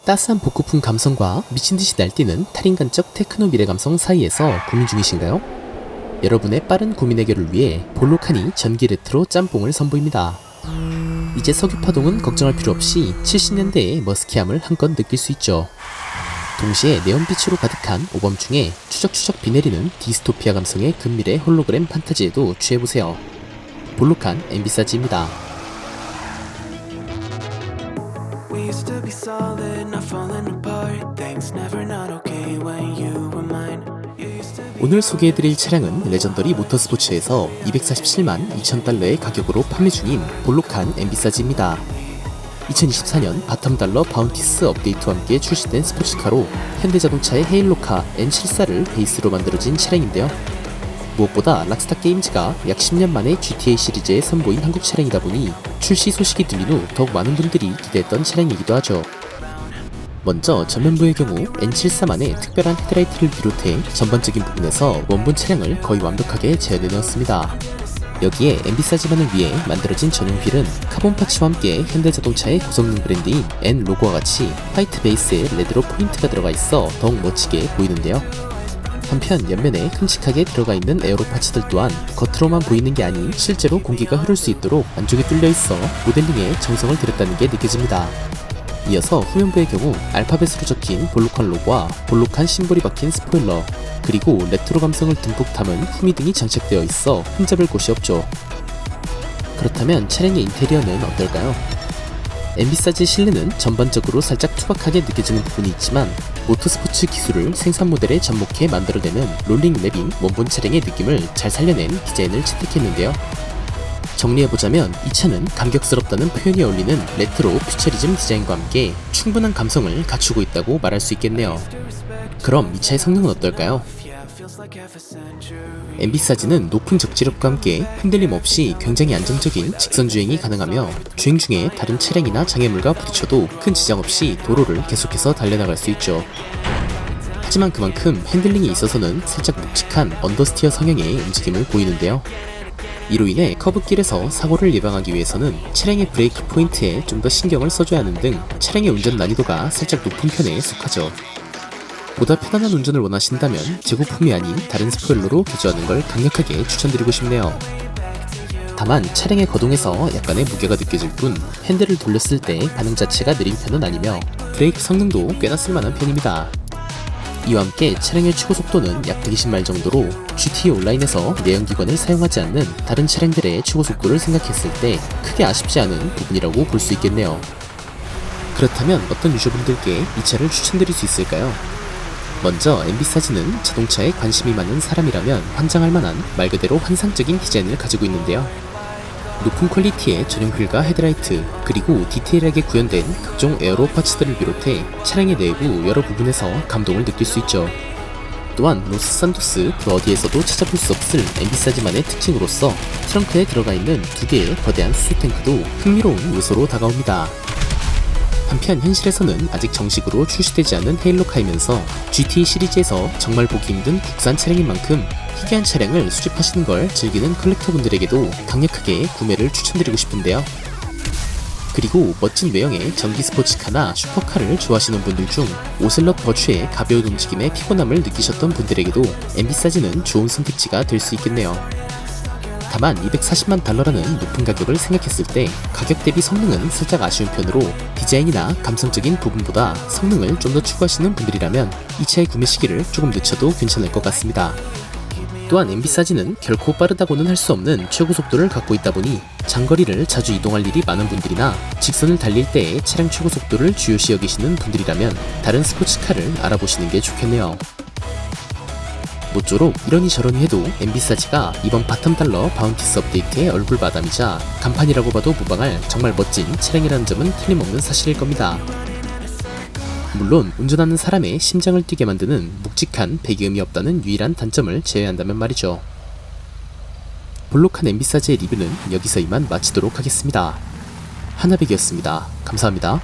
따스한 복고풍 감성과 미친듯이 날뛰는 탈인간적 테크노 미래 감성 사이에서 고민 중이신가요? 여러분의 빠른 고민 해결을 위해 볼로칸이 전기 레트로 짬뽕을 선보입니다. 이제 석유 파동은 걱정할 필요 없이 70년대의 머스키함을 한껏 느낄 수 있죠. 동시에 네온빛으로 가득한 오범중에 추적추적 비 내리는 디스토피아 감성의 금밀의 홀로그램 판타지에도 취해보세요. 볼로칸 엠비사지입니다. 오늘 소개해드릴 차량은 레전더리 모터스포츠에서 247만 2,000달러의 가격으로 판매 중인 볼로칸 엠비사지입니다. 2024년 바텀달러 바운티스 업데이트와 함께 출시된 스포츠카로 현대자동차의 헤일로카 N74를 베이스로 만들어진 차량인데요. 무엇보다 락스타 게임즈가 약 10년 만에 GTA 시리즈에 선보인 한국 차량이다 보니 출시 소식이 들린 후 더욱 많은 분들이 기대했던 차량이기도 하죠. 먼저 전면부의 경우 N74만의 특별한 헤드라이트를 비롯해 전반적인 부분에서 원본 차량을 거의 완벽하게 재현해내었습니다. 여기에 엠비사지만을 위해 만들어진 전용 휠은 카본 파츠와 함께 현대자동차의 고성능 브랜드인 N 로고와 같이 화이트 베이스에 레드로 포인트가 들어가 있어 더욱 멋지게 보이는데요. 한편 옆면에 큼직하게 들어가 있는 에어로 파츠들 또한 겉으로만 보이는 게 아닌 실제로 공기가 흐를 수 있도록 안쪽에 뚫려 있어 모델링에 정성을 들였다는 게 느껴집니다. 이어서 후면부의 경우 알파벳으로 적힌 볼로칸 로고와 볼로칸 심볼이 박힌 스포일러, 그리고 레트로 감성을 듬뿍 담은 후미등이 장착되어 있어 흠잡을 곳이 없죠. 그렇다면 차량의 인테리어는 어떨까요? 엠비사지 실내는 전반적으로 살짝 투박하게 느껴지는 부분이 있지만 모터스포츠 기술을 생산 모델에 접목해 만들어내는 롤링 랩인 원본 차량의 느낌을 잘 살려낸 디자인을 채택했는데요. 정리해보자면 이 차는 감격스럽다는 표현이 어울리는 레트로 퓨처리즘 디자인과 함께 충분한 감성을 갖추고 있다고 말할 수 있겠네요. 그럼 이 차의 성능은 어떨까요? 엠비사지는 높은 적지력과 함께 흔들림 없이 굉장히 안정적인 직선 주행이 가능하며 주행 중에 다른 차량이나 장애물과 부딪혀도 큰 지장 없이 도로를 계속해서 달려나갈 수 있죠. 하지만 그만큼 핸들링에 있어서는 살짝 묵직한 언더스티어 성향의 움직임을 보이는데요. 이로 인해 커브길에서 사고를 예방하기 위해서는 차량의 브레이크 포인트에 좀 더 신경을 써줘야 하는 등 차량의 운전 난이도가 살짝 높은 편에 속하죠. 보다 편안한 운전을 원하신다면 재고품이 아닌 다른 스포일러로 개조하는 걸 강력하게 추천드리고 싶네요. 다만 차량의 거동에서 약간의 무게가 느껴질 뿐 핸들을 돌렸을 때 반응 자체가 느린 편은 아니며 브레이크 성능도 꽤나 쓸만한 편입니다. 이와 함께 차량의 최고 속도는 약 120마일 정도로 GTA 온라인에서 내연기관을 사용하지 않는 다른 차량들의 최고 속도를 생각했을 때 크게 아쉽지 않은 부분이라고 볼 수 있겠네요. 그렇다면 어떤 유저분들께 이 차를 추천드릴 수 있을까요? 먼저 엠비사지는 자동차에 관심이 많은 사람이라면 환장할 만한 말 그대로 환상적인 디자인을 가지고 있는데요. 높은 퀄리티의 전용 휠과 헤드라이트, 그리고 디테일하게 구현된 각종 에어로 파츠들을 비롯해 차량의 내부 여러 부분에서 감동을 느낄 수 있죠. 또한 로스산토스 그 어디에서도 찾아볼 수 없을 엠비사지만의 특징으로서 트렁크에 들어가 있는 두 개의 거대한 수소탱크도 흥미로운 요소로 다가옵니다. 한편 현실에서는 아직 정식으로 출시되지 않은 헤일로카이면서 GTA 시리즈에서 정말 보기 힘든 국산 차량인 만큼 희귀한 차량을 수집하시는 걸 즐기는 컬렉터분들에게도 강력하게 구매를 추천드리고 싶은데요. 그리고 멋진 외형의 전기 스포츠카나 슈퍼카를 좋아하시는 분들 중 오셀럿 버추의 가벼운 움직임에 피곤함을 느끼셨던 분들에게도 엠비사지는 좋은 선택지가 될 수 있겠네요. 다만 240만 달러라는 높은 가격을 생각했을 때 가격 대비 성능은 살짝 아쉬운 편으로 디자인이나 감성적인 부분보다 성능을 좀 더 추구하시는 분들이라면 이 차의 구매 시기를 조금 늦춰도 괜찮을 것 같습니다. 또한 엠비사지는 결코 빠르다고는 할 수 없는 최고 속도를 갖고 있다 보니 장거리를 자주 이동할 일이 많은 분들이나 직선을 달릴 때의 차량 최고 속도를 주요시 여기시는 분들이라면 다른 스포츠카를 알아보시는 게 좋겠네요. 모쪼록 이러니 저러니 해도 엠비사지가 이번 바텀달러 바운티스 업데이트의 얼굴 마담이자 간판이라고 봐도 무방할 정말 멋진 차량이라는 점은 틀림없는 사실일 겁니다. 물론 운전하는 사람의 심장을 뛰게 만드는 묵직한 배기음이 없다는 유일한 단점을 제외한다면 말이죠. 볼로칸 엠비사지의 리뷰는 여기서 이만 마치도록 하겠습니다. 하나백이었습니다. 감사합니다.